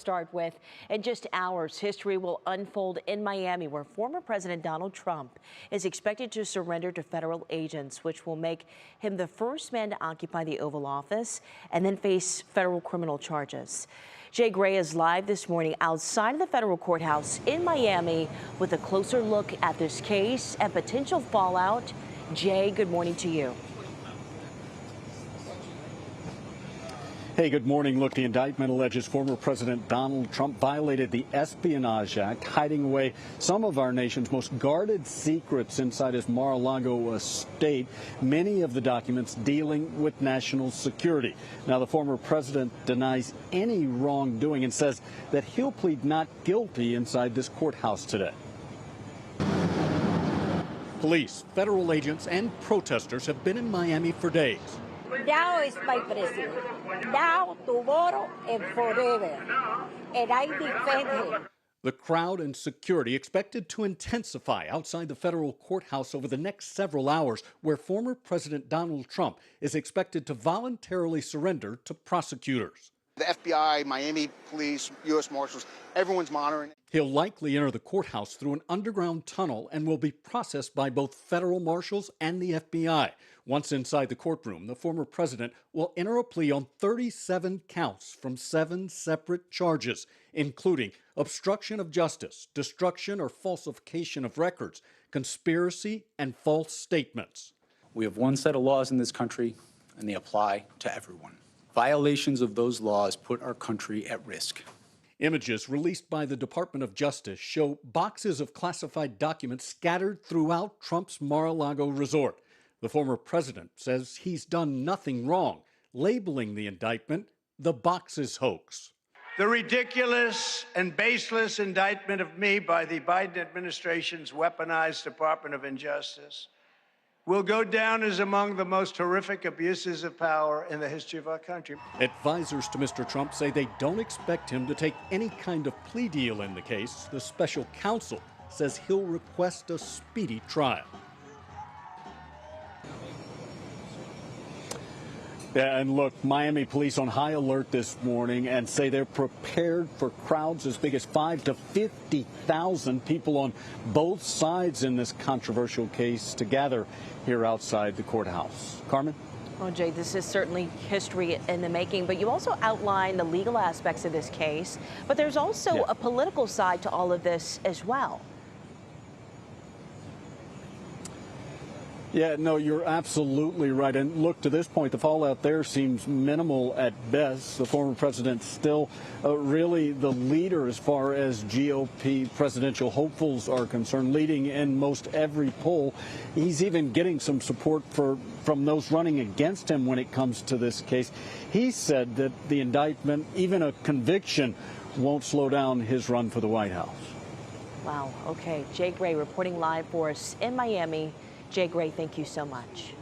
start with. In just hours, history will unfold in Miami, where former President Donald Trump is expected to surrender to federal agents, which will make him the first man to occupy the Oval Office and then face federal criminal charges. Jay Gray is live this morning outside of the federal courthouse in Miami with a closer look at this case and potential fallout. Jay, good morning to you. Hey, good morning. Look, the indictment alleges former President Donald Trump violated the Espionage Act, hiding away some of our nation's most guarded secrets inside his Mar-a-Lago estate, many of the documents dealing with national security. Now, the former president denies any wrongdoing and says that he'll plead not guilty inside this courthouse today. Police, federal agents, and protesters have been in Miami for days. Now is my president. Now, tomorrow, and forever. And I defend him. The crowd and security expected to intensify outside the federal courthouse over the next several hours, where former President Donald Trump is expected to voluntarily surrender to prosecutors. The FBI, Miami police, U.S. Marshals, everyone's monitoring. He'll likely enter the courthouse through an underground tunnel and will be processed by both federal marshals and the FBI. Once inside the courtroom, the former president will enter a plea on 37 counts from 7 separate charges, including obstruction of justice, destruction or falsification of records, conspiracy, and false statements. We have one set of laws in this country, and they apply to everyone. Violations of those laws put our country at risk. Images released by the Department of Justice show boxes of classified documents scattered throughout Trump's Mar-a-Lago resort. The former president says he's done nothing wrong, labeling the indictment the boxes hoax. The ridiculous and baseless indictment of me by the Biden administration's weaponized Department of Injustice will go down as among the most horrific abuses of power in the history of our country. Advisors to Mr. Trump say they don't expect him to take any kind of plea deal in the case. The special counsel says he'll request a speedy trial. Yeah, and look, Miami police on high alert this morning and say they're prepared for crowds as big as 5,000 to 50,000 people on both sides in this controversial case to gather here outside the courthouse. Carmen? Well, Jay, this is certainly history in the making, but you also outlined the legal aspects of this case, but there's also a political side to all of this as well. Yeah, no, you're absolutely right. And look, to this point, the fallout there seems minimal at best. The former president still really the leader as far as GOP presidential hopefuls are concerned, leading in most every poll. He's even getting some support from those running against him when it comes to this case. He said that the indictment, even a conviction, won't slow down his run for the White House. Wow. Okay. Jay Gray reporting live for us in Miami. Jay Gray, thank you so much.